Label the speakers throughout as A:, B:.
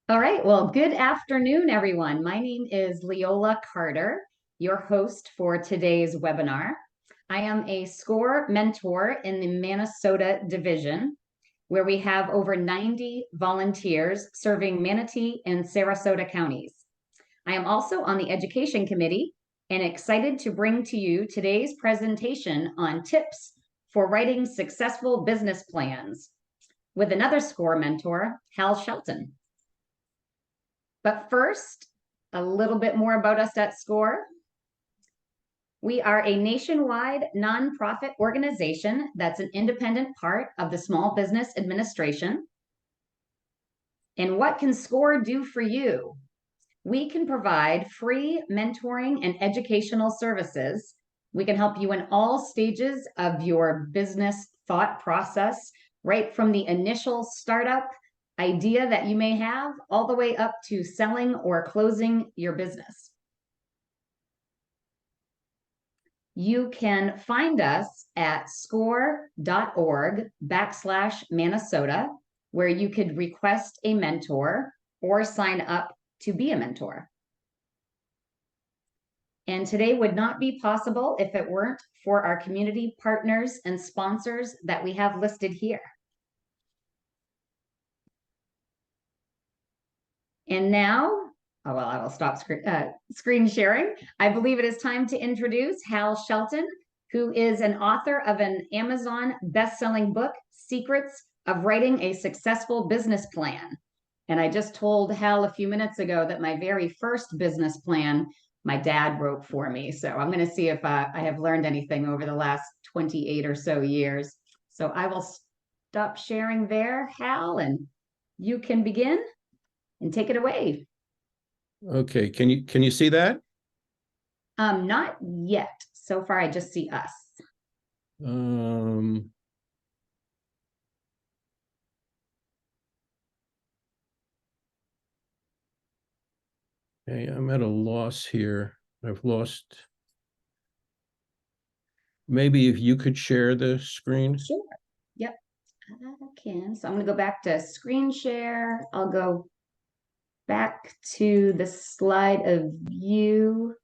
A: All right. Well, good afternoon, everyone. My name is Leola Carter, your host for today's webinar. I am a SCORE mentor in the Minnesota division, where we have over 90 volunteers serving Manatee and Sarasota counties. I am also on the education committee and excited to bring to you today's presentation on tips for writing successful business plans with another SCORE mentor, Hal Shelton. But first, a little bit more about us at SCORE. We are a nationwide nonprofit organization that's an independent part of the Small Business Administration. And what can SCORE do for you? We can provide free mentoring and educational services. We can help you in all stages of your business thought process, right from the initial startup idea that you may have all the way up to selling or closing your business. You can find us at score.org/Minnesota, where you could request a mentor or sign up to be a mentor. And today would not be possible if it weren't for our community partners and sponsors that we have listed here. And now, I will stop screen sharing. I believe it is time to introduce Hal Shelton, who is an author of an Amazon best-selling book, Secrets of Writing a Successful Business Plan. And I just told Hal a few minutes ago that my very first business plan, my dad wrote for me. So I'm going to see if I have learned anything over the last 28 or so years. So I will stop sharing there, Hal, and you can begin and take it away.
B: Okay, can you see that?
A: Not yet. So far, I just see us.
B: Okay, I'm at a loss here. I've lost. Maybe if you could share the screen.
A: Sure. Yep, I can. So I'm going to go back to screen share. I'll go back to the slide of view.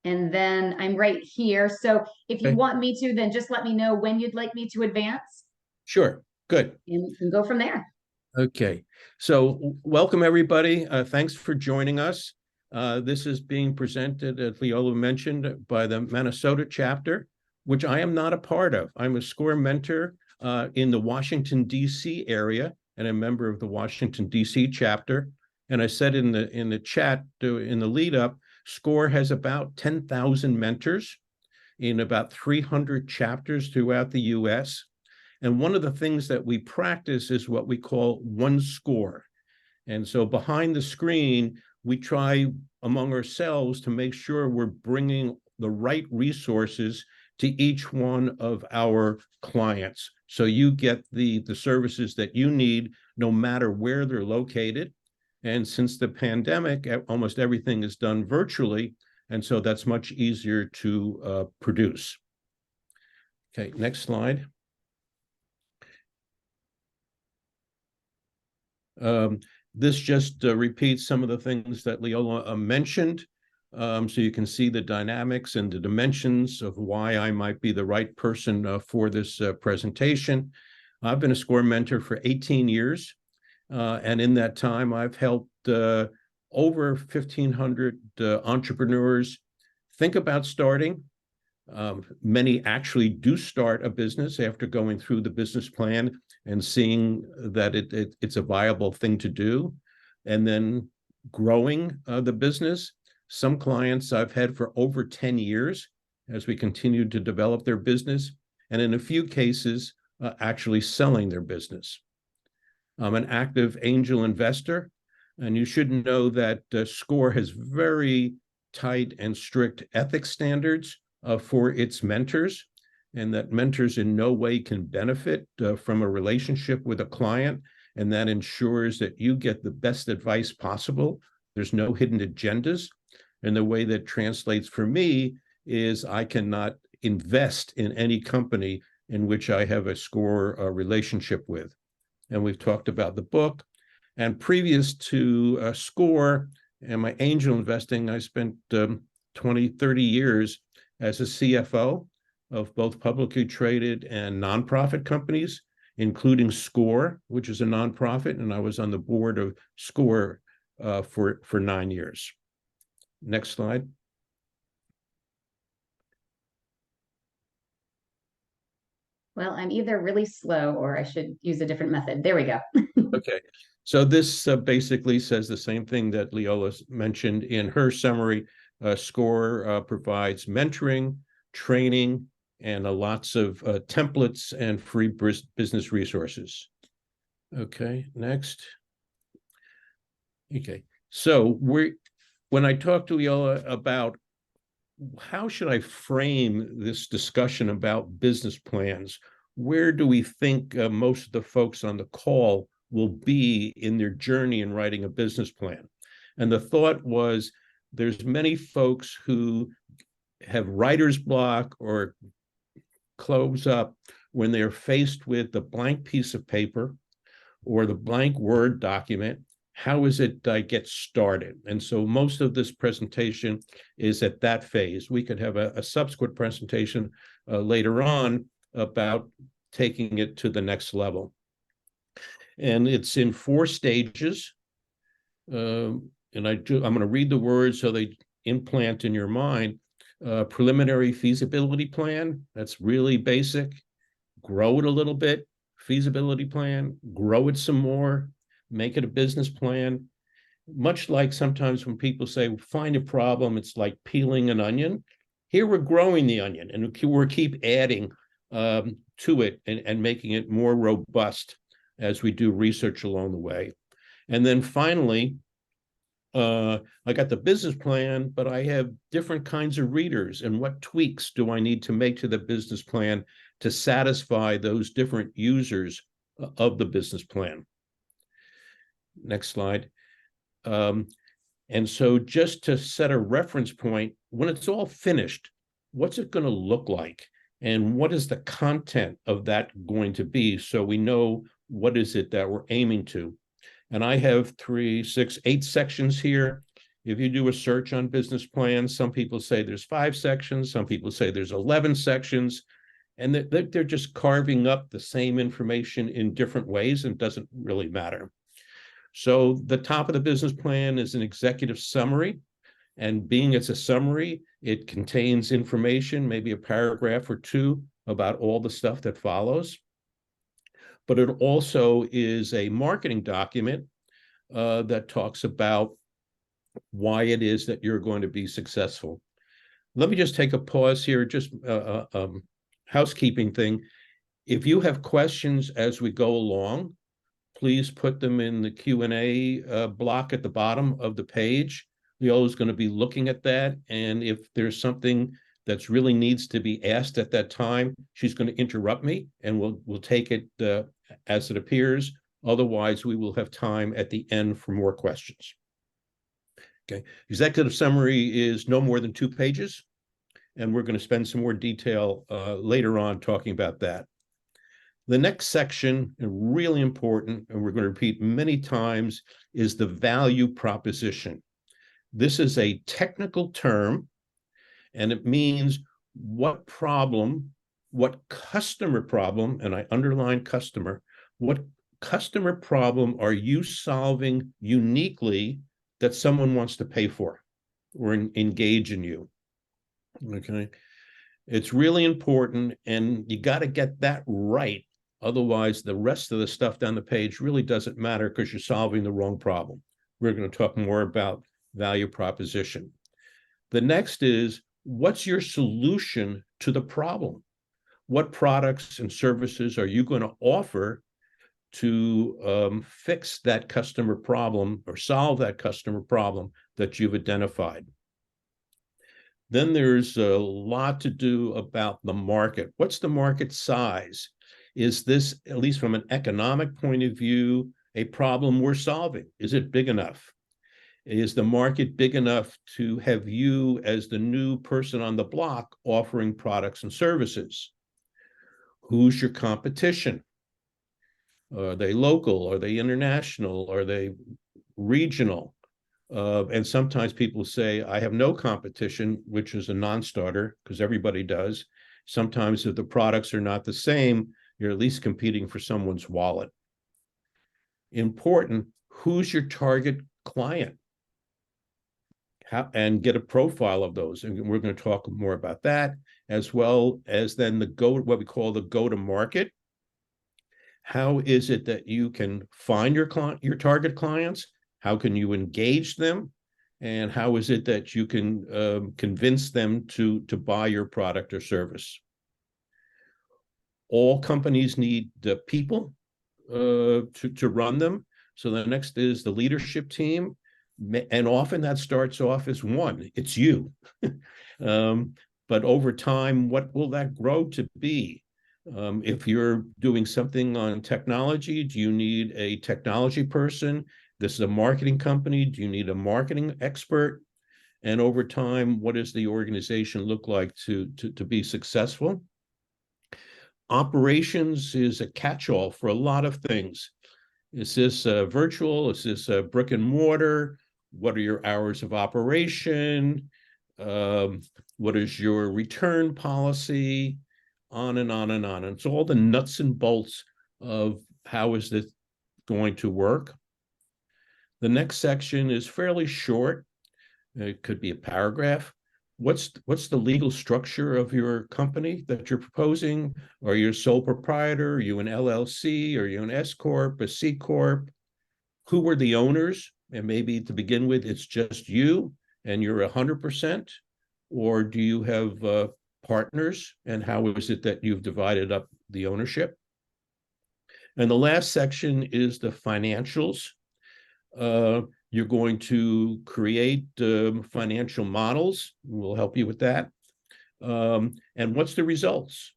A: And then I'm right here. So if you want me to, then just let me know when you'd like me to advance.
B: Sure, good.
A: And we can go from there.
B: Okay, so welcome everybody. Thanks for joining us. This is being presented, as Leola mentioned, by the Minnesota chapter, which I am not a part of. I'm a SCORE mentor in the Washington, D.C. area, and a member of the Washington, D.C. chapter. And I said in the chat, in the lead up, SCORE has about 10,000 mentors in about 300 chapters throughout the U.S. And one of the things that we practice is what we call one SCORE. And so behind the screen, we try among ourselves to make sure we're bringing the right resources to each one of our clients. So you get the services that you need, no matter where they're located. And since the pandemic, almost everything is done virtually. And so that's much easier to produce. Okay, next slide. This just repeats some of the things that Leola mentioned. So you can see the dynamics and the dimensions of why I might be the right person for this presentation. I've been a SCORE mentor for 18 years. And in that time, I've helped over 1,500 entrepreneurs think about starting. Many actually do start a business after going through the business plan and seeing that it's a viable thing to do, and then growing the business. Some clients I've had for over 10 years as we continue to develop their business, and in a few cases, actually selling their business. I'm an active angel investor, and you should know that SCORE has very tight and strict ethics standards for its mentors, and that mentors in no way can benefit from a relationship with a client, and that ensures that you get the best advice possible. There's no hidden agendas, and the way that translates for me is I cannot invest in any company in which I have a SCORE relationship with. And we've talked about the book, And previous to SCORE and my angel investing, I spent 20, 30 years as a CFO of both publicly traded and nonprofit companies, including SCORE, which is a nonprofit, and I was on the board of SCORE for 9 years. Next slide.
A: Well, I'm either really slow or I should use a different method. There we go.
B: Okay, so this basically says the same thing that Leola mentioned in her summary. SCORE provides mentoring, training, and lots of templates and free business resources. Okay, next. Okay, so when I talked to Leola about how should I frame this discussion about business plans, where do we think most of the folks on the call will be in their journey in writing a business plan? And the thought was there's many folks who have writer's block or close up when they're faced with the blank piece of paper or the blank Word document. How is it I get started? And so most of this presentation is at that phase. We could have a subsequent presentation later on about taking it to the next level. And it's in 4 stages. And I'm going to read the words so they implant in your mind. Preliminary feasibility plan, that's really basic. Grow it a little bit. Feasibility plan, grow it some more, make it a business plan. Much like sometimes when people say, find a problem, it's like peeling an onion. Here we're growing the onion and we're keep adding to it and making it more robust as we do research along the way. And then finally, I got the business plan, but I have different kinds of readers, and what tweaks do I need to make to the business plan to satisfy those different users of the business plan? Next slide. And so just to set a reference point, when it's all finished, what's it going to look like? And what is the content of that going to be, so we know what is it that we're aiming to? And I have 3, 6, 8 sections here. If you do a search on business plans, some people say there's 5 sections, some people say there's 11 sections, and they're just carving up the same information in different ways, and it doesn't really matter. So the top of the business plan is an executive summary, and being it's a summary, it contains information, maybe a paragraph or 2 about all the stuff that follows. But it also is a marketing document that talks about why it is that you're going to be successful. Let me just take a pause here, just housekeeping thing. If you have questions as we go along, please put them in the Q&A block at the bottom of the page. Leola is going to be looking at that, and if there's something that really needs to be asked at that time, she's going to interrupt me, and we'll take it as it appears. Otherwise, we will have time at the end for more questions. Okay, executive summary is no more than 2 pages, and we're going to spend some more detail later on talking about that. The next section, and really important, and we're going to repeat many times, is the value proposition. This is a technical term, and it means what problem, what customer problem, and I underline customer, what customer problem are you solving uniquely that someone wants to pay for or engage in you? Okay, it's really important, and you got to get that right. Otherwise, the rest of the stuff down the page really doesn't matter because you're solving the wrong problem. We're going to talk more about value proposition. The next is, what's your solution to the problem? What products and services are you going to offer to fix that customer problem or solve that customer problem that you've identified? Then there's a lot to do about the market. What's the market size? Is this, at least from an economic point of view, a problem we're solving? Is it big enough? Is the market big enough to have you as the new person on the block offering products and services? Who's your competition? Are they local? Are they international? Are they regional? And sometimes people say, I have no competition, which is a non-starter because everybody does. Sometimes if the products are not the same, you're at least competing for someone's wallet. Important, who's your target client? And get a profile of those. And we're going to talk more about that, as well as then what we call the go-to-market. How is it that you can find your target clients? How can you engage them? And how is it that you can convince them to buy your product or service? All companies need the people to run them. So the next is the leadership team. And often that starts off as one, it's you. But over time, what will that grow to be? If you're doing something on technology, do you need a technology person? This is a marketing company. Do you need a marketing expert? And over time, what does the organization look like to be successful? Operations is a catch-all for a lot of things. Is this virtual? Is this brick and mortar? What are your hours of operation? What is your return policy? On and on and on. And it's all the nuts and bolts of how is this going to work. The next section is fairly short. It could be a paragraph. What's the legal structure of your company that you're proposing? Are you a sole proprietor? Are you an LLC? Are you an S Corp, a C Corp? Who are the owners? And maybe to begin with, it's just you and you're 100%? Or do you have partners? And how is it that you've divided up the ownership? And the last section is the financials. You're going to create financial models. We'll help you with that. And what's the results?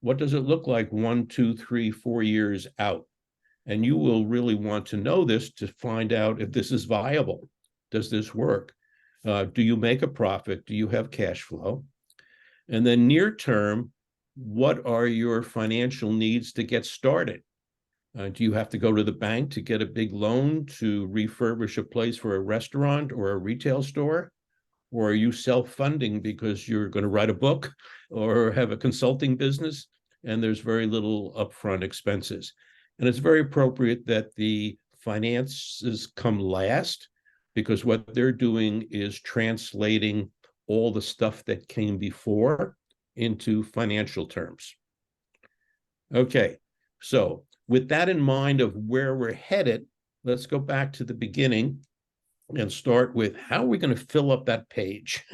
B: What does it look like 1, 2, 3, 4 years out? And you will really want to know this to find out if this is viable. Does this work? Do you make a profit? Do you have cash flow? And then near term, what are your financial needs to get started? Do you have to go to the bank to get a big loan to refurbish a place for a restaurant or a retail store? Or are you self-funding because you're going to write a book or have a consulting business and there's very little upfront expenses? And it's very appropriate that the finances come last because what they're doing is translating all the stuff that came before into financial terms. Okay, so with that in mind of where we're headed, let's go back to the beginning and start with how are we going to fill up that page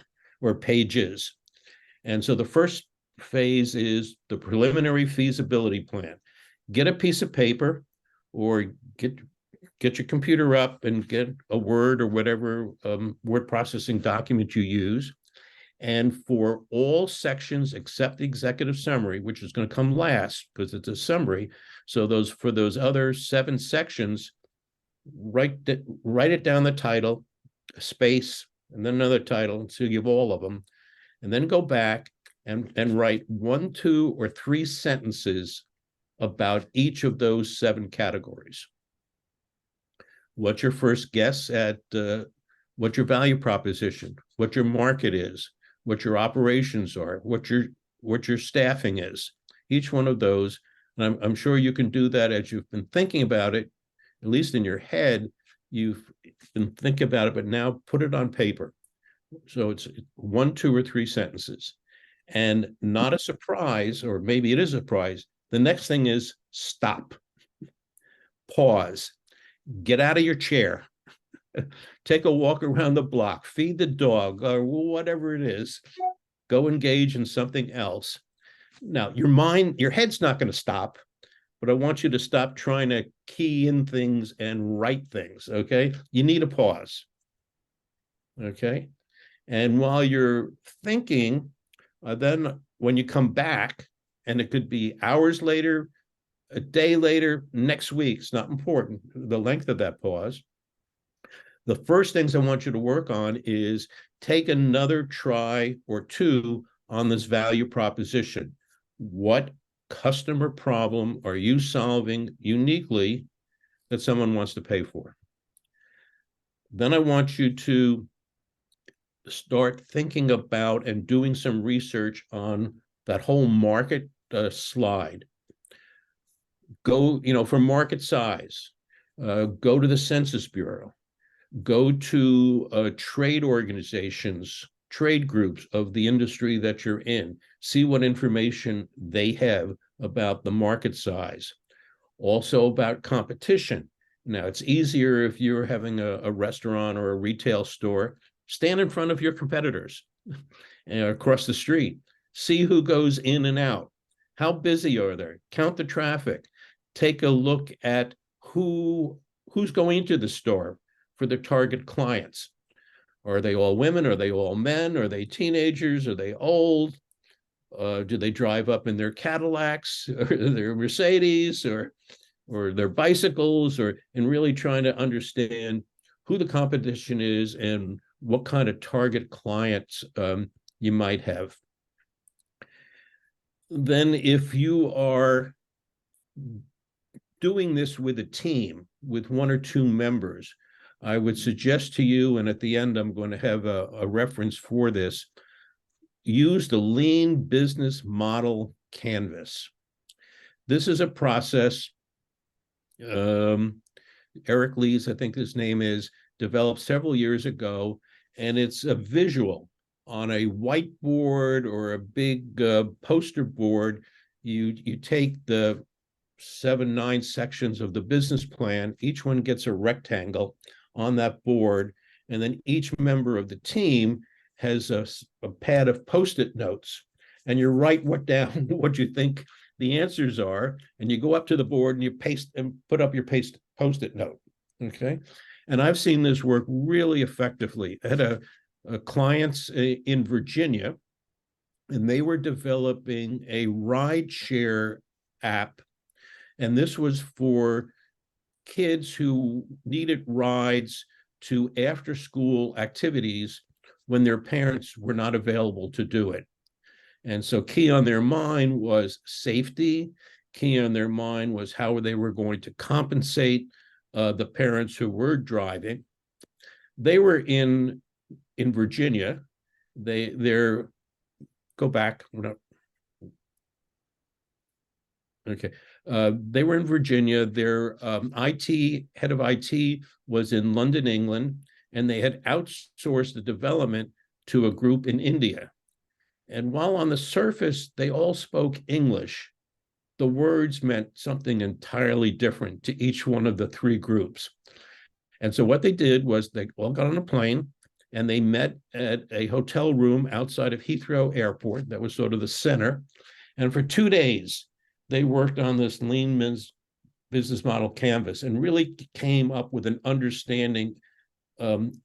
B: or pages? And so the first phase is the preliminary feasibility plan. Get a piece of paper or get your computer up and get a Word or whatever word processing document you use. And for all sections except the executive summary, which is going to come last because it's a summary. So for those other 7 sections, write it down the title, space, and then another title until you have all of them. And then go back and write 1, 2, or 3 sentences about each of those 7 categories. What's your first guess at what your value proposition, what your market is, what your operations are, what your staffing is, each one of those. And I'm sure you can do that as you've been thinking about it, at least in your head, you've been thinking about it, but now put it on paper. So it's 1, 2, or 3 sentences. And not a surprise, or maybe it is a surprise, the next thing is stop, pause, get out of your chair, take a walk around the block, feed the dog, or whatever it is, go engage in something else. Now, your head's not going to stop, but I want you to stop trying to key in things and write things, okay? You need a pause, okay? And while you're thinking, then when you come back, and it could be hours later, a day later, next week, it's not important, the length of that pause. The first things I want you to work on is take another try or 2 on this value proposition. What customer problem are you solving uniquely that someone wants to pay for? Then I want you to start thinking about and doing some research on that whole market slide. Go, for market size, go to the Census Bureau, go to trade organizations, trade groups of the industry that you're in, see what information they have about the market size, also about competition. Now, it's easier if you're having a restaurant or a retail store, stand in front of your competitors across the street, see who goes in and out, how busy are they, count the traffic, take a look at who's going into the store for their target clients. Are they all women? Are they all men? Are they teenagers? Are they old? Do they drive up in their Cadillacs or their Mercedes or their bicycles, and really trying to understand who the competition is and what kind of target clients you might have. Then if you are doing this with a team, with one or two members, I would suggest to you, and at the end I'm going to have a reference for this, use the Lean Business Model Canvas. This is a process Eric Lees, I think his name is, developed several years ago, and it's a visual on a whiteboard or a big poster board. You take the 7-9 sections of the business plan, each one gets a rectangle on that board, and then each member of the team has a pad of Post-it notes, and you write down what you think the answers are, and you go up to the board and you paste and put up your Post-it note. Okay. And I've seen this work really effectively. I had a clients in Virginia, and they were developing a ride share app. And this was for kids who needed rides to after school activities when their parents were not available to do it. And so key on their mind was safety. Key on their mind was how they were going to compensate the parents who were driving. They were in Virginia. They're go back. Okay. They were in Virginia. Their head of IT was in London, England, and they had outsourced the development to a group in India. And while on the surface, they all spoke English, the words meant something entirely different to each one of the three groups. And so what they did was they all got on a plane and they met at a hotel room outside of Heathrow Airport. That was sort of the center. And for 2 days, they worked on this Lean Business Model Canvas and really came up with an understanding and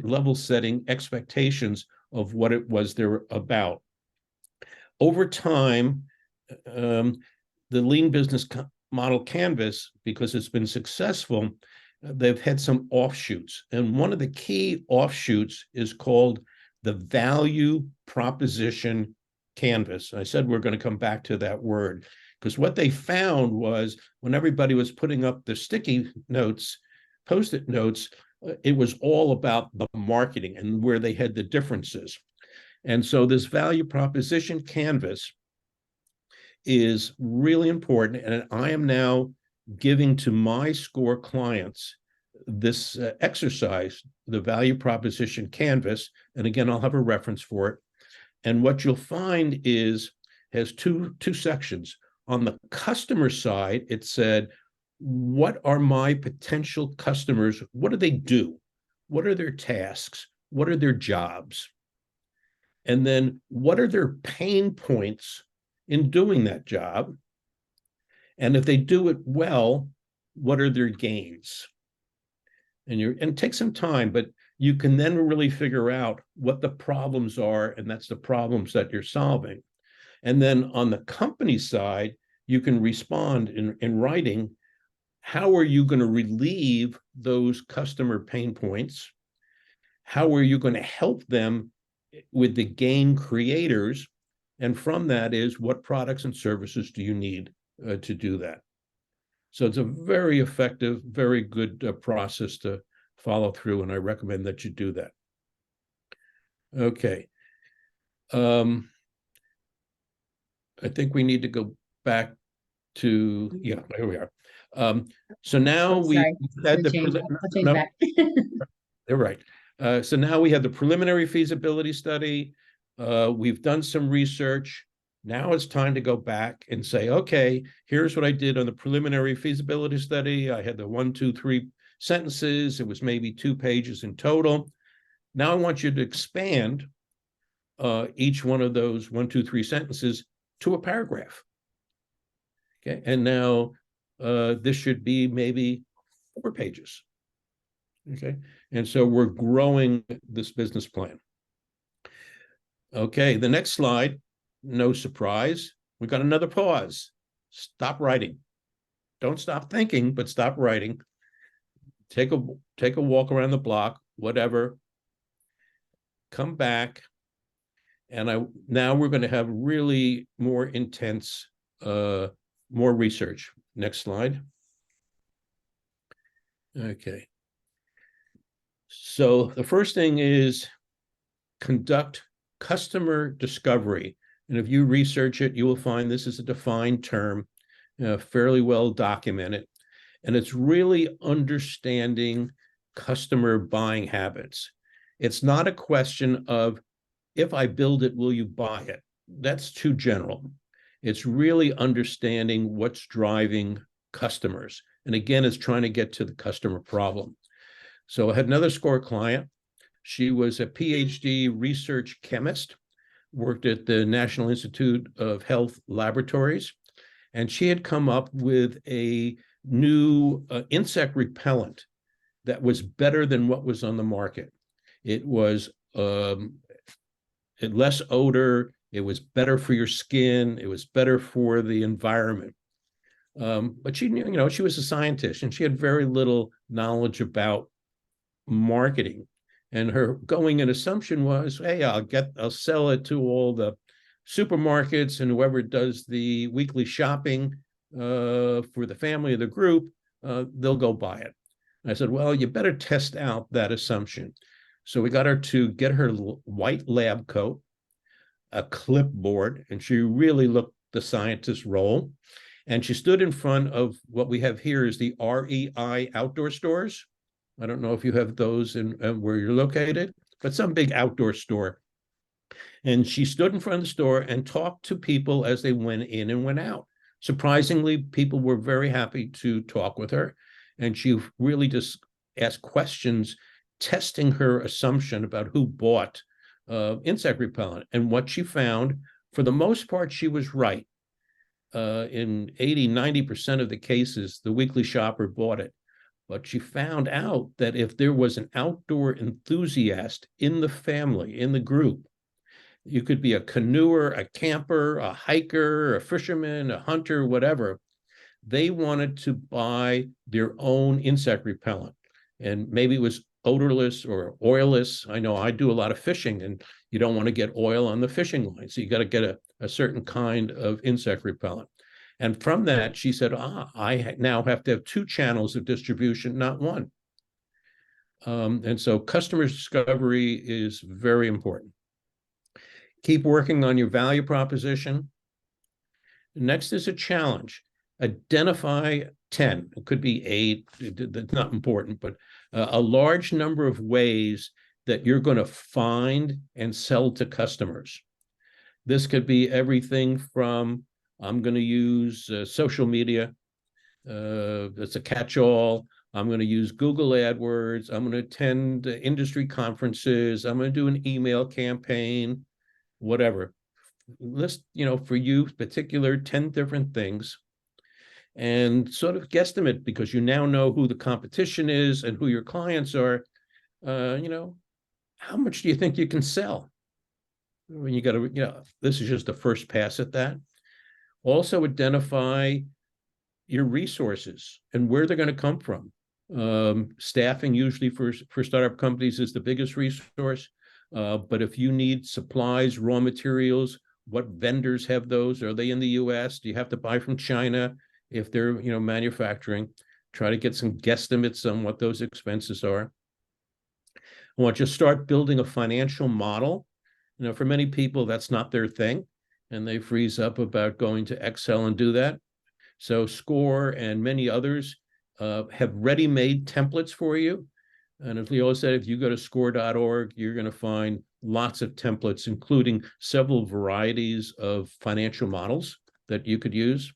B: level setting expectations of what it was they're about. Over time, the Lean Business Model Canvas, because it's been successful, they've had some offshoots. And one of the key offshoots is called the Value Proposition Canvas. I said we're going to come back to that word, because what they found was when everybody was putting up the sticky notes, Post-it notes, it was all about the marketing and where they had the differences. And so this value proposition canvas is really important. And I am now giving to my SCORE clients this exercise, the value proposition canvas. And again, I'll have a reference for it. And what you'll find has two sections. On the customer side, it said, what are my potential customers? What do they do? What are their tasks? What are their jobs? And then what are their pain points in doing that job? And if they do it well, what are their gains? And take some time, but you can then really figure out what the problems are, and that's the problems that you're solving. And then on the company side, you can respond in writing, how are you going to relieve those customer pain points? How are you going to help them with the gain creators? And from that is what products and services do you need to do that? So it's a very effective, very good process to follow through, and I recommend that you do that. Okay. I think we need to go back to, yeah, here we are. So now
A: Oops,
B: we
A: sorry.
B: had
A: I'll
B: the
A: change
B: no,
A: back.
B: they're right. So now we have the preliminary feasibility study. We've done some research. Now it's time to go back and say, okay, here's what I did on the preliminary feasibility study. I had the 1, 2, 3 sentences. It was maybe 2 pages in total. Now I want you to expand each one of those 1, 2, 3 sentences to a paragraph. Okay, and now this should be maybe 4 pages. Okay, and so we're growing this business plan. Okay, the next slide, no surprise, we got another pause. Stop writing. Don't stop thinking, but stop writing. Take a walk around the block, whatever. Come back, and now we're going to have really more intense, more research. Next slide. Okay. So the first thing is conduct customer discovery. And if you research it, you will find this is a defined term, fairly well documented. And it's really understanding customer buying habits. It's not a question of, if I build it, will you buy it? That's too general. It's really understanding what's driving customers. And again, it's trying to get to the customer problem. So I had another SCORE client. She was a PhD research chemist, worked at the National Institute of Health Laboratories, and she had come up with a new insect repellent that was better than what was on the market. It was less odor, it was better for your skin, it was better for the environment. But she knew, she was a scientist and she had very little knowledge about marketing. And her going in assumption was, hey, I'll sell it to all the supermarkets and whoever does the weekly shopping for the family of the group, they'll go buy it. And I said, well, you better test out that assumption. So we got her to get her white lab coat, a clipboard, and she really looked the scientist role. And she stood in front of what we have here is the REI outdoor stores. I don't know if you have those in where you're located, but some big outdoor store. And she stood in front of the store and talked to people as they went in and went out. Surprisingly, people were very happy to talk with her. And she really just asked questions, testing her assumption about who bought insect repellent. And what she found, for the most part, she was right. In 80, 90% of the cases, the weekly shopper bought it. But she found out that if there was an outdoor enthusiast in the family, in the group, you could be a canoeer, a camper, a hiker, a fisherman, a hunter, whatever, they wanted to buy their own insect repellent. And maybe it was odorless or oilless. I know I do a lot of fishing and you don't want to get oil on the fishing line. So you got to get a certain kind of insect repellent. And from that, she said, I now have to have 2 channels of distribution, not 1. And so customer discovery is very important. Keep working on your value proposition. Next is a challenge. Identify 10, it could be 8, that's not important, but a large number of ways that you're going to find and sell to customers. This could be everything from, I'm going to use social media. That's a catch-all. I'm going to use Google AdWords. I'm going to attend industry conferences. I'm going to do an email campaign, whatever. List, for you, particular 10 different things and sort of guesstimate, because you now know who the competition is and who your clients are. How much do you think you can sell? When you got to, this is just the first pass at that. Also identify your resources and where they're going to come from. Staffing usually for startup companies is the biggest resource. But if you need supplies, raw materials, what vendors have those. Are they in the US? Do you have to buy from China if they're, manufacturing? Try to get some guesstimates on what those expenses are. I want you to start building a financial model. For many people, that's not their thing, and they freeze up about going to Excel and do that. So SCORE and many others have ready-made templates for you. And as Leo said, if you go to score.org, you're going to find lots of templates, including several varieties of financial models that you could use.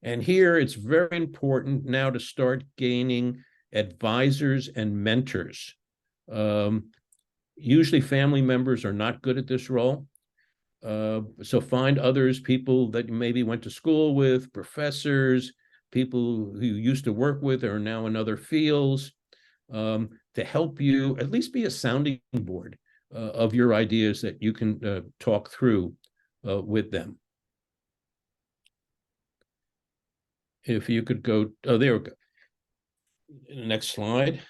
B: And here it's very important now to start gaining advisors and mentors. Usually family members are not good at this role. So find others, people that you maybe went to school with, professors, people who you used to work with or are now in other fields, to help you at least be a sounding board of your ideas that you can talk through with them. If you could go, oh, there we go. Next slide.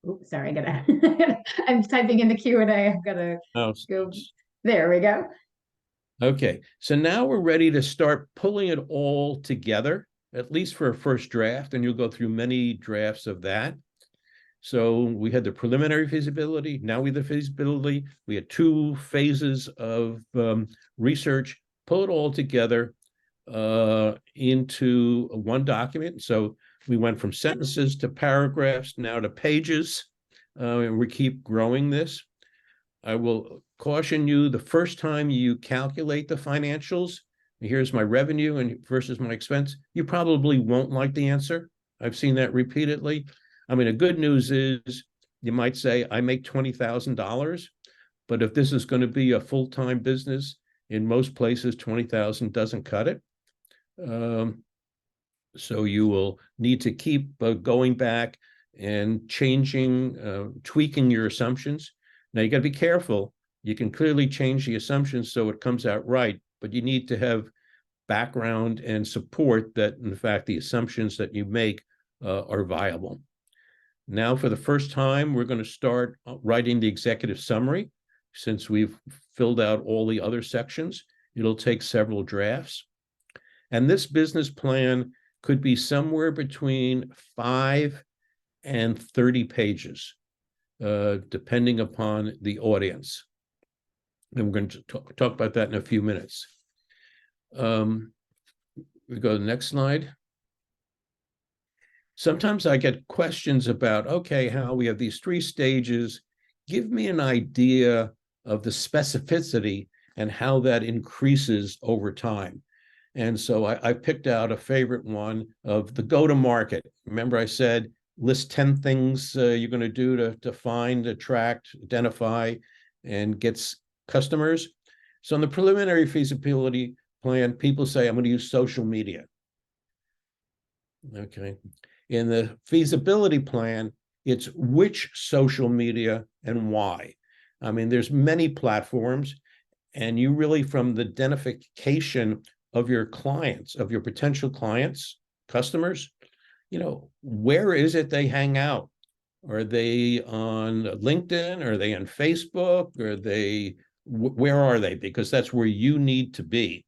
A: Oops, sorry, I'm typing in the Q&A. I've got to go. There we go.
B: Okay, so now we're ready to start pulling it all together, at least for a first draft, and you'll go through many drafts of that. So we had the preliminary feasibility, now we have the feasibility. We had 2 phases of research, pull it all together into one document. So we went from sentences to paragraphs, now to pages, and we keep growing this. I will caution you, the first time you calculate the financials, here's my revenue and versus my expense, you probably won't like the answer. I've seen that repeatedly. I mean, the good news is you might say, I make $20,000, but if this is going to be a full-time business, in most places, 20,000 doesn't cut it. So you will need to keep going back and changing, tweaking your assumptions. Now you got to be careful. You can clearly change the assumptions so it comes out right, but you need to have background and support that, in fact, the assumptions that you make are viable. Now, for the first time, we're going to start writing the executive summary. Since we've filled out all the other sections, it'll take several drafts. And this business plan could be somewhere between 5 and 30 pages, depending upon the audience. And we're going to talk about that in a few minutes. We go to the next slide. Sometimes I get questions about, okay, how we have these 3 stages. Give me an idea of the specificity and how that increases over time. And so I picked out a favorite one of the go-to-market. Remember I said, list 10 things you're going to do to find, attract, identify, and get customers. So in the preliminary feasibility plan, people say, I'm going to use social media. Okay. In the feasibility plan, it's which social media and why. I mean, there's many platforms, and you really, from the identification of your clients, of your potential clients, customers, where is it they hang out? Are they on LinkedIn? Are they on Facebook? Where are they? Because that's where you need to be.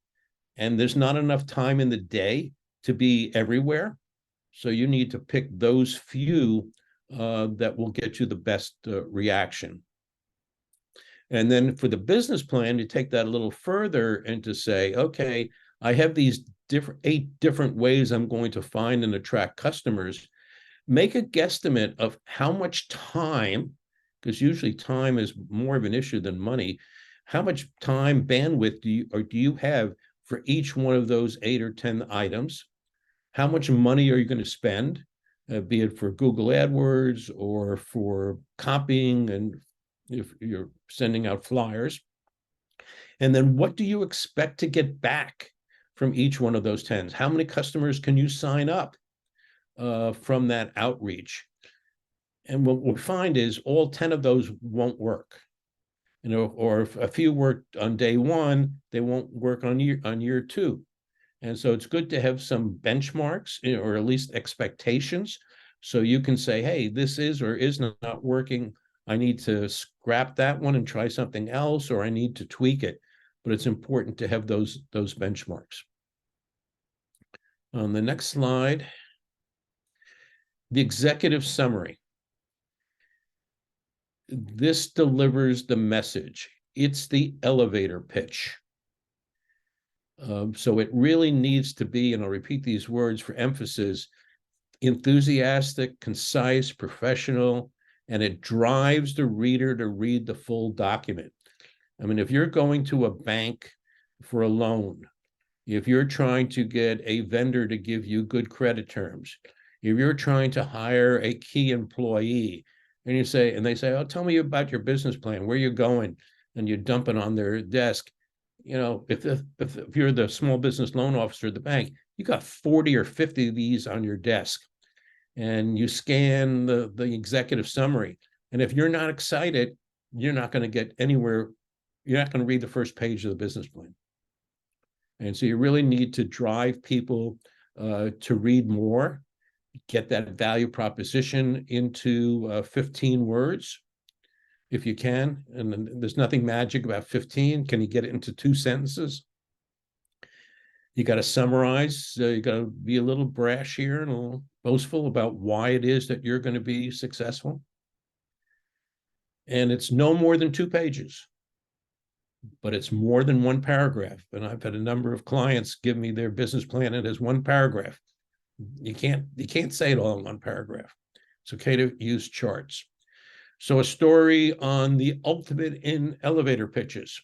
B: And there's not enough time in the day to be everywhere. So you need to pick those few that will get you the best reaction. And then for the business plan, you take that a little further and to say, okay, I have these 8 different ways I'm going to find and attract customers. Make a guesstimate of how much time, because usually time is more of an issue than money. How much time bandwidth do you have for each one of those 8 or 10 items? How much money are you going to spend, be it for Google AdWords or for copying and if you're sending out flyers? And then what do you expect to get back from each one of those 10s? How many customers can you sign up from that outreach? And what we'll find is all 10 of those won't work. Or if a few worked on day 1, they won't work on year 2. And so it's good to have some benchmarks, or at least expectations, so you can say, hey, this is or is not working I need to scrap that one and try something else, or I need to tweak it. But it's important to have those benchmarks. On the next slide, the executive summary. This delivers the message. It's the elevator pitch. So it really needs to be, and I'll repeat these words for emphasis, enthusiastic, concise, professional, and it drives the reader to read the full document. I mean, if you're going to a bank for a loan, if you're trying to get a vendor to give you good credit terms, if you're trying to hire a key employee, and they say, oh, tell me about your business plan, where you're going, and you dump it on their desk. You know, if you're the small business loan officer at the bank, you got 40 or 50 of these on your desk, and you scan the executive summary. And if you're not excited, you're not going to get anywhere. You're not going to read the first page of the business plan. And so you really need to drive people to read more, get that value proposition into 15 words if you can. And there's nothing magic about 15. Can you get it into 2 sentences? You got to summarize. You got to be a little brash here and a little boastful about why it is that you're going to be successful. And it's no more than 2 pages, but it's more than 1 paragraph. And I've had a number of clients give me their business plan, and it is 1 paragraph. You can't say it all in 1 paragraph. It's okay to use charts. So a story on the ultimate in elevator pitches.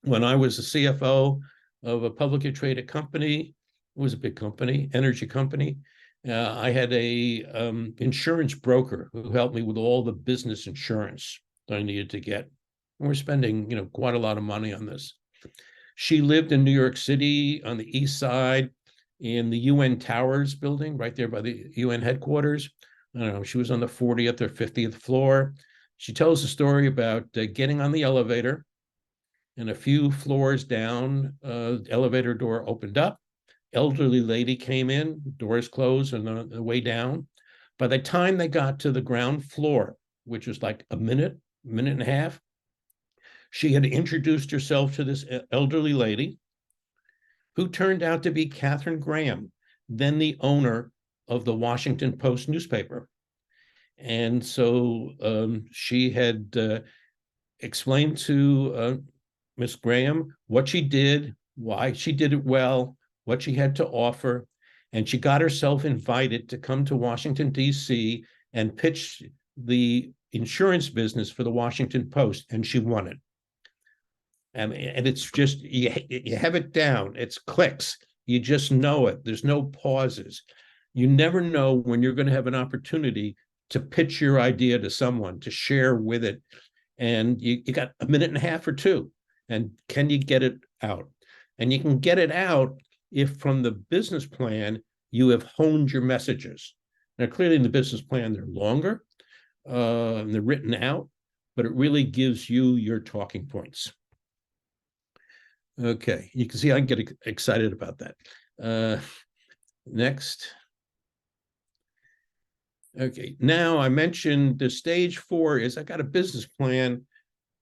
B: When I was the CFO of a publicly traded company, it was a big company, energy company. I had a insurance broker who helped me with all the business insurance that I needed to get. And we're spending, quite a lot of money on this. She lived in New York City on the east side in the UN Towers building, right there by the UN headquarters. I don't know, she was on the 40th or 50th floor. She tells a story about getting on the elevator, and a few floors down, elevator door opened up. Elderly lady came in, doors closed, and on the way down. By the time they got to the ground floor, which was like a minute and a half, she had introduced herself to this elderly lady, who turned out to be Katharine Graham, then the owner of the Washington Post newspaper. And so she had explained to Miss Graham what she did, why she did it well, what she had to offer, and she got herself invited to come to Washington, D.C. and pitch the insurance business for the Washington Post, and she won it. And it's just, you have it down, it's clicks, you just know it, there's no pauses. You never know when you're going to have an opportunity to pitch your idea to someone, to share with it, and you got a minute and a half or 2, and can you get it out? And you can get it out if from the business plan you have honed your messages. Now, clearly in the business plan, they're longer, and they're written out, but it really gives you your talking points. Okay, you can see I get excited about that. Next. Okay, now I mentioned the stage 4 is I got a business plan,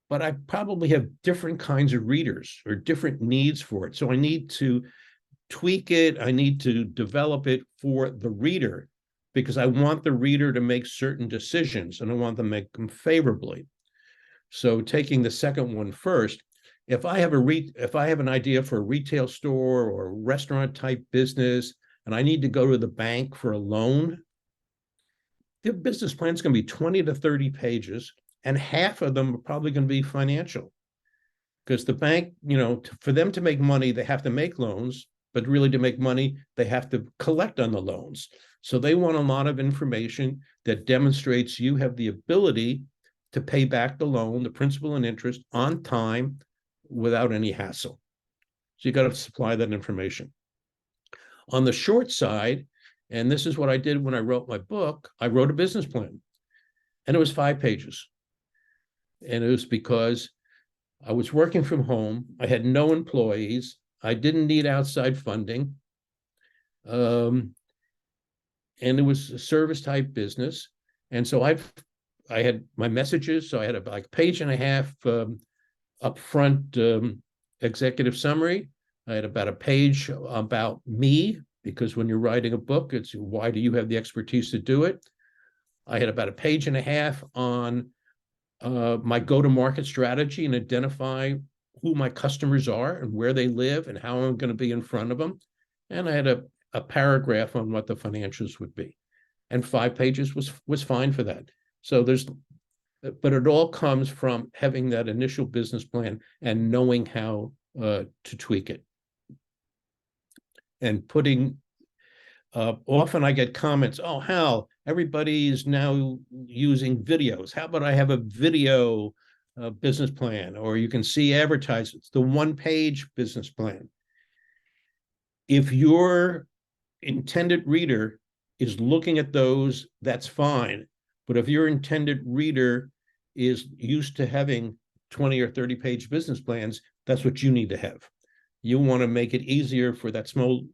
B: but I probably have different kinds of readers or different needs for it. So I need to tweak it. I need to develop it for the reader because I want the reader to make certain decisions and I want them to make them favorably. So taking the second one first, if I have an idea for a retail store or restaurant type business and I need to go to the bank for a loan, the business plan is going to be 20 to 30 pages, and half of them are probably going to be financial. Because the bank, for them to make money, they have to make loans, but really to make money, they have to collect on the loans. So they want a lot of information that demonstrates you have the ability to pay back the loan, the principal and interest, on time without any hassle. So you got to supply that information. On the short side, and this is what I did when I wrote my book, I wrote a business plan, and it was 5 pages. And it was because I was working from home. I had no employees. I didn't need outside funding. And it was a service type business. And so I I had my messages, so I had like a page and a half upfront executive summary. I had about a page about me, because when you're writing a book, it's why do you have the expertise to do it? I had about a page and a half on my go-to-market strategy and identify who my customers are and where they live and how I'm going to be in front of them. And I had a paragraph on what the financials would be. And 5 pages was fine for that. So but it all comes from having that initial business plan and knowing how to tweak it. And often I get comments, oh, Hal, everybody is now using videos. How about I have a video business plan? Or you can see advertisements, the 1-page business plan. If your intended reader is looking at those, that's fine. But if your intended reader is used to having 20 or 30-page business plans, that's what you need to have. You want to make it easier for that small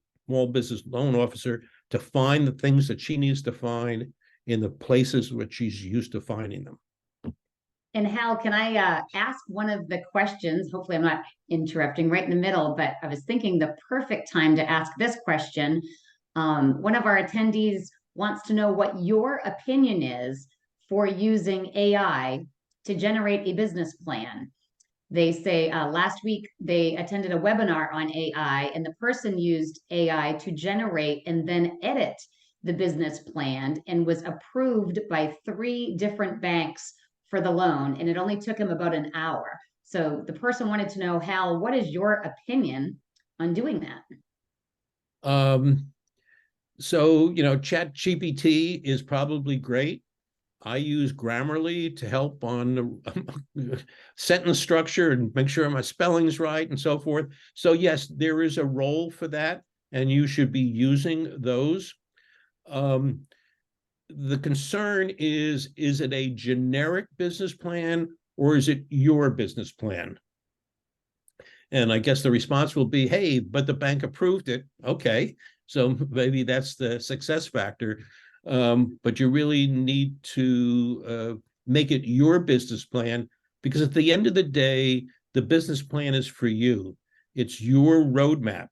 B: business loan officer to find the things that she needs to find in the places which she's used to finding them.
A: And Hal, can I ask one of the questions? Hopefully I'm not interrupting right in the middle, but I was thinking the perfect time to ask this question. One of our attendees wants to know what your opinion is for using AI to generate a business plan. They say last week they attended a webinar on AI, and the person used AI to generate and then edit the business plan and was approved by 3 different banks for the loan, and it only took him about an hour. So the person wanted to know, Hal, what is your opinion on doing that?
B: So, ChatGPT is probably great. I use Grammarly to help on the sentence structure and make sure my spelling's right and so forth. So yes, there is a role for that, and you should be using those. The concern is it a generic business plan or is it your business plan? And I guess the response will be, hey, but the bank approved it. Okay, so maybe that's the success factor. But you really need to make it your business plan, because at the end of the day, the business plan is for you. It's your roadmap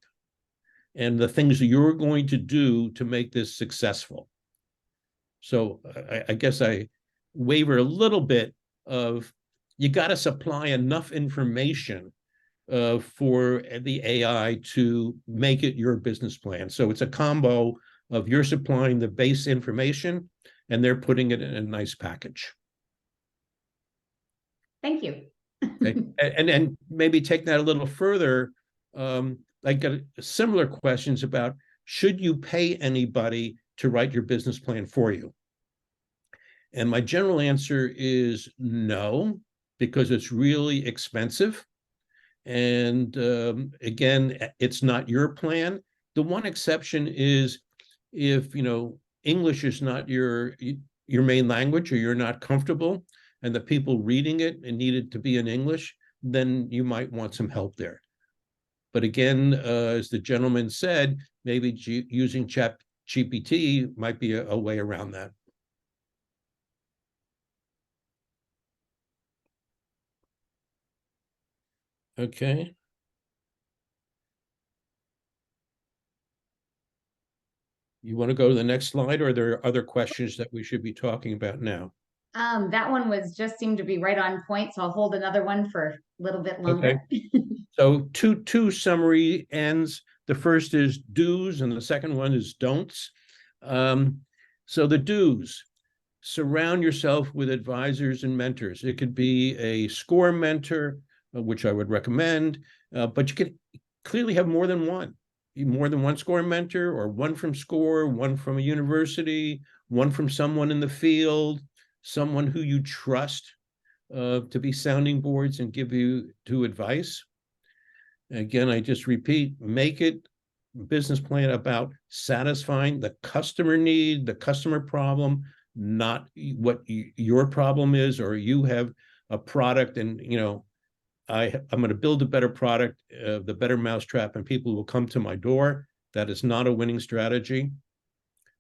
B: and the things that you're going to do to make this successful. So I guess I waver a little bit of, you got to supply enough information for the AI to make it your business plan. So it's a combo of you're supplying the base information and they're putting it in a nice package.
A: Thank you.
B: Okay. And maybe take that a little further. I got similar questions about, should you pay anybody to write your business plan for you? And my general answer is no, because it's really expensive. And again, it's not your plan. The one exception is if English is not your main language, or you're not comfortable, and the people reading it and need it to be in English, then you might want some help there. But again, as the gentleman said, maybe using ChatGPT might be a way around that. Okay. You want to go to the next slide, or are there other questions that we should be talking about now?
A: That one just seemed to be right on point, so I'll hold another one for a little bit longer.
B: Okay. So two summary ends. The first is do's and the second one is don'ts. So the do's: surround yourself with advisors and mentors. It could be a SCORE mentor, which I would recommend, but you could clearly have more than one SCORE mentor, or one from SCORE, one from a university, one from someone in the field, someone who you trust to be sounding boards and give you advice. Again, I just repeat, make it business plan about satisfying the customer need, the customer problem, not what your problem is, or you have a product and I'm going to build a better product, the better mousetrap, and people will come to my door. That is not a winning strategy.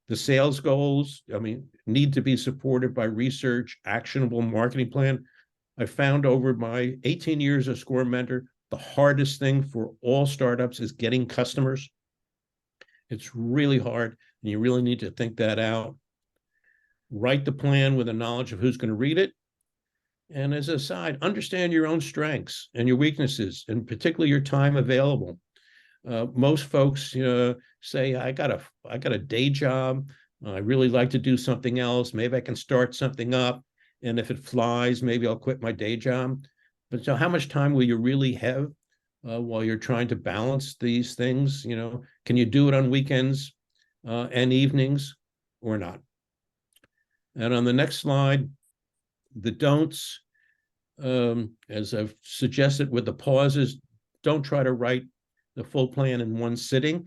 B: The sales goals, I mean, need to be supported by research, actionable marketing plan. I found over my 18 years as SCORE mentor, the hardest thing for all startups is getting customers. It's really hard, and you really need to think that out. Write the plan with a knowledge of who's going to read it. And as a side, understand your own strengths and your weaknesses, and particularly your time available. Most folks say, I got a day job. I really like to do something else. Maybe I can start something up. And if it flies, maybe I'll quit my day job. But so how much time will you really have while you're trying to balance these things? Can you do it on weekends and evenings or not? And on the next slide, the don'ts, as I've suggested with the pauses, don't try to write the full plan in one sitting,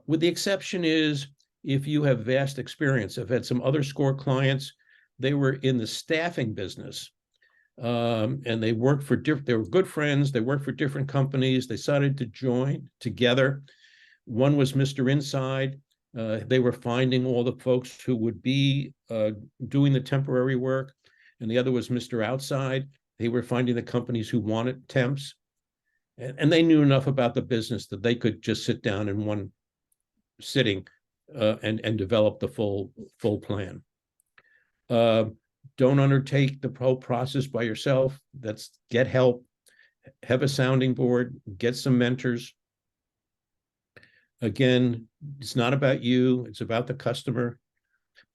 B: with the exception is if you have vast experience. I've had some other SCORE clients, they were in the staffing business, and they worked for they were good friends, they worked for different companies, they decided to join together. One was Mr. Inside. They were finding all the folks who would be doing the temporary work, and the other was Mr. Outside. They were finding the companies who wanted temps. And they knew enough about the business that they could just sit down in one sitting and develop the full plan. Don't undertake the whole process by yourself. Get help, have a sounding board, get some mentors. Again, it's not about you, it's about the customer.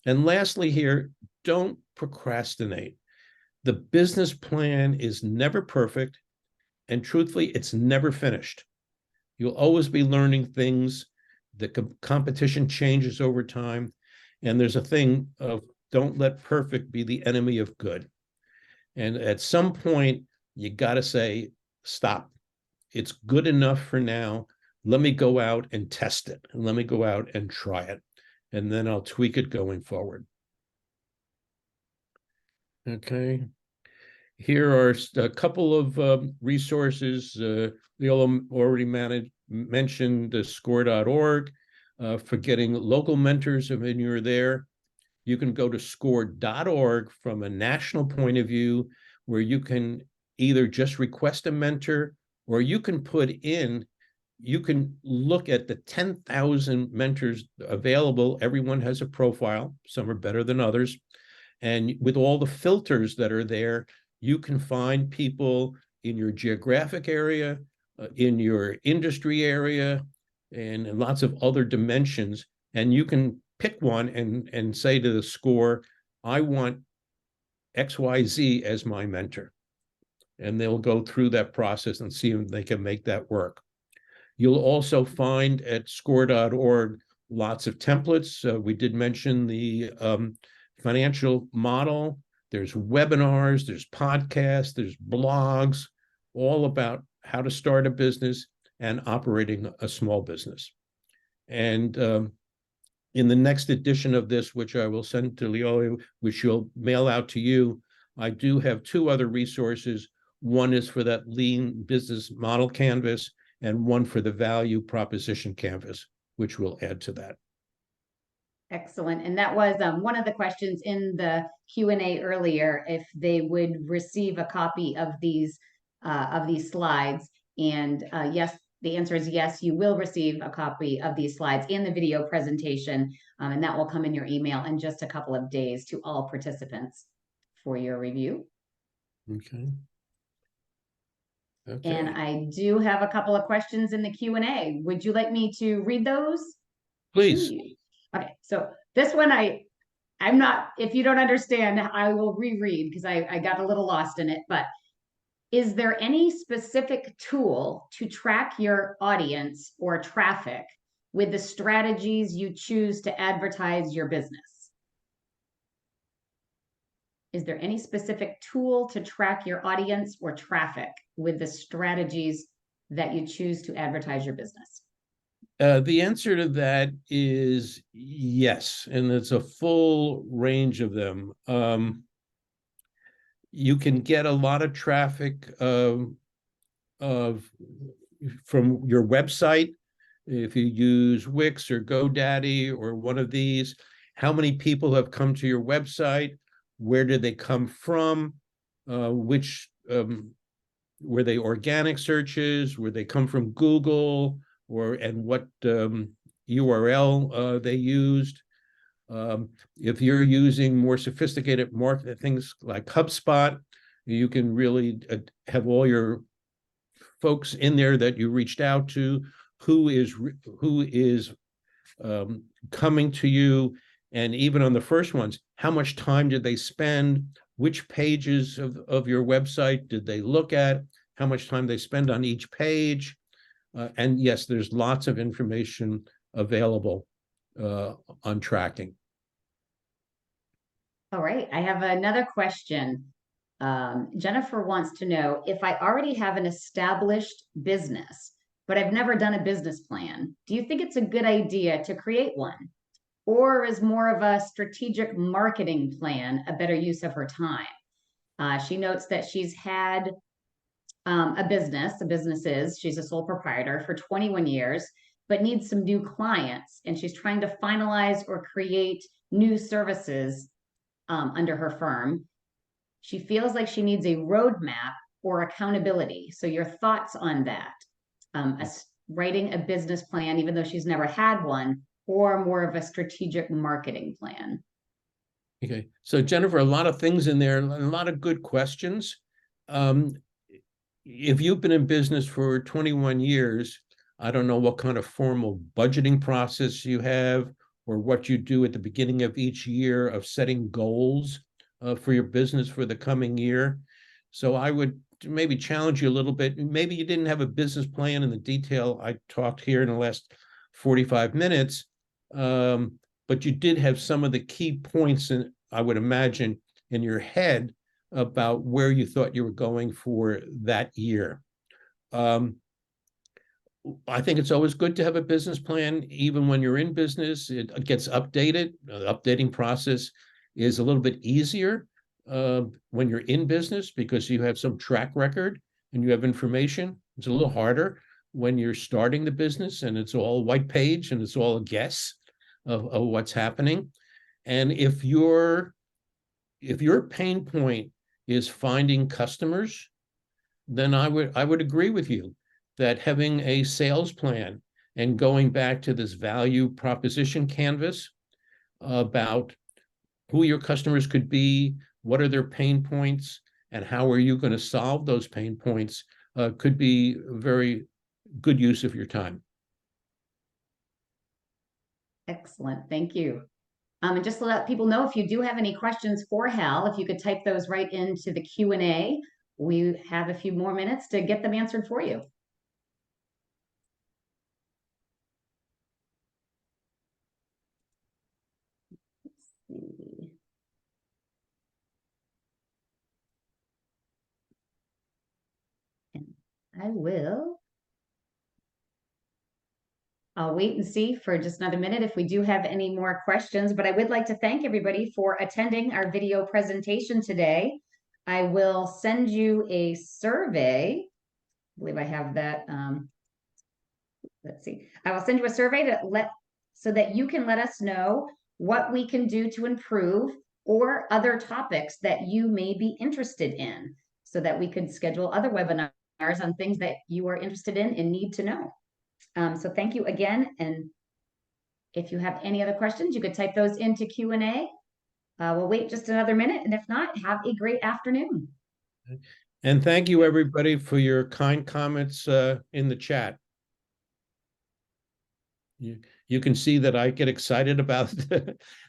B: And lastly here, don't procrastinate. The business plan is never perfect. And truthfully, it's never finished. You'll always be learning things. The competition changes over time. And there's a thing of don't let perfect be the enemy of good. And at some point, you got to say, stop. It's good enough for now. Let me go out and test it. And let me go out and try it. And then I'll tweak it going forward. Okay. Here are a couple of resources. Leola already mentioned score.org for getting local mentors when you're there. You can go to score.org from a national point of view, where you can either just request a mentor, or you can you can look at the 10,000 mentors available. Everyone has a profile. Some are better than others. And with all the filters that are there, you can find people in your geographic area, in your industry area, and lots of other dimensions. And you can pick one and say to the SCORE, I want XYZ as my mentor. And they'll go through that process and see if they can make that work. You'll also find at score.org lots of templates. We did mention the financial model. There's webinars, there's podcasts, there's blogs, all about how to start a business and operating a small business. And in the next edition of this, which I will send to Leola, which you'll mail out to you, I do have two other resources. One is for that lean business model canvas, and one for the value proposition canvas, which we'll add to that.
A: Excellent. And that was one of the questions in the Q&A earlier, if they would receive a copy of these slides. And yes, the answer is yes, you will receive a copy of these slides and the video presentation, and that will come in your email in just a couple of days to all participants for your review.
B: Okay.
A: And I do have a couple of questions in the Q&A. Would you like me to read those?
B: Please.
A: Okay, so this one I'm not, if you don't understand, I will reread because I got a little lost in it. But is there any specific tool to track your audience or traffic with the strategies you choose to advertise your business? Is there any specific tool to track your audience or traffic with the strategies that you choose to advertise your business?
B: The answer to that is yes, and it's a full range of them. You can get a lot of traffic from your website. if you use Wix or GoDaddy or one of these, how many people have come to your website? Where did they come from? Which were they organic searches? Were they come from Google? And what URL they used? If you're using more sophisticated market things like HubSpot, you can really have all your folks in there that you reached out to, who is coming to you, and even on the first ones, how much time did they spend? Which pages of your website did they look at? How much time they spend on each page? And yes, there's lots of information available on tracking.
A: All right, I have another question. Jennifer wants to know if I already have an established business, but I've never done a business plan. Do you think it's a good idea to create one? Or is more of a strategic marketing plan a better use of her time? She notes that she's had she's a sole proprietor for 21 years, but needs some new clients. And she's trying to finalize or create new services under her firm. She feels like she needs a roadmap or accountability. So, your thoughts on that? Writing a business plan, even though she's never had one, or more of a strategic marketing plan?
B: Okay, so Jennifer, a lot of things in there, a lot of good questions. If you've been in business for 21 years, I don't know what kind of formal budgeting process you have or what you do at the beginning of each year of setting goals for your business for the coming year. So I would maybe challenge you a little bit. Maybe you didn't have a business plan in the detail I talked here in the last 45 minutes, but you did have some of the key points, I would imagine, in your head about where you thought you were going for that year. I think it's always good to have a business plan, even when you're in business. It gets updated. The updating process is a little bit easier when you're in business because you have some track record and you have information. It's a little harder when you're starting the business and it's all white page and it's all a guess of what's happening. And if your pain point is finding customers, then I would agree with you that having a sales plan and going back to this value proposition canvas about who your customers could be, what are their pain points, and how are you going to solve those pain points could be a very good use of your time.
A: Excellent, thank you. And just to let people know, if you do have any questions for Hal, if you could type those right into the Q&A, we have a few more minutes to get them answered for you. Let's see. And I'll wait and see for just another minute if we do have any more questions, but I would like to thank everybody for attending our video presentation today. I will send you a survey. I believe I have that. Let's see. I will send you a survey so that you can let us know what we can do to improve or other topics that you may be interested in so that we could schedule other webinars on things that you are interested in and need to know. So thank you again. And if you have any other questions, you could type those into Q&A. We'll wait just another minute. And if not, have a great afternoon.
B: And thank you, everybody, for your kind comments in the chat. You can see that I get excited about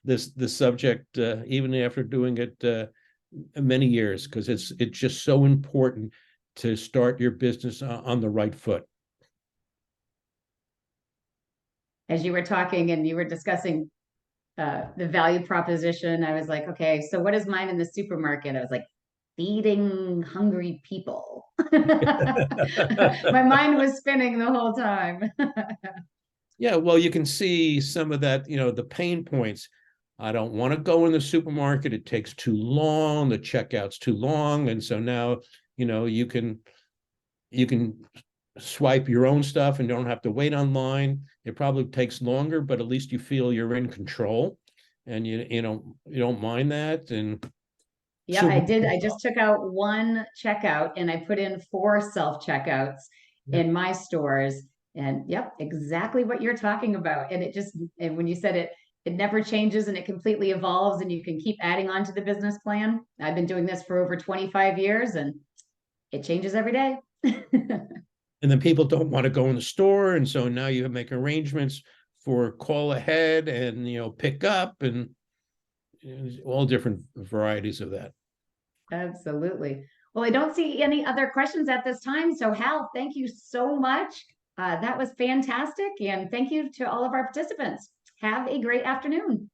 B: this subject even after doing it many years, because it's just so important to start your business on the right foot.
A: As you were talking and you were discussing the value proposition, I was like, okay, so what is mine in the supermarket? I was like, feeding hungry people. My mind was spinning the whole time.
B: Yeah, well, you can see some of that, the pain points. I don't want to go in the supermarket. It takes too long. The checkout's too long. And so now, you can swipe your own stuff and don't have to wait online. It probably takes longer, but at least you feel you're in control, and you don't mind that. And
A: Yeah,
B: so
A: I did. I just took out one checkout and I put in 4 self-checkouts
B: yeah.
A: in my stores. And yep, exactly what you're talking about. And it just, and when you said it, it never changes and it completely evolves and you can keep adding on to the business plan. I've been doing this for over 25 years and it changes every day.
B: And then people don't want to go in the store, and so now you make arrangements for call ahead and pick up, and all different varieties of that.
A: Absolutely. Well, I don't see any other questions at this time. So, Hal, thank you so much. That was fantastic. And thank you to all of our participants. Have a great afternoon.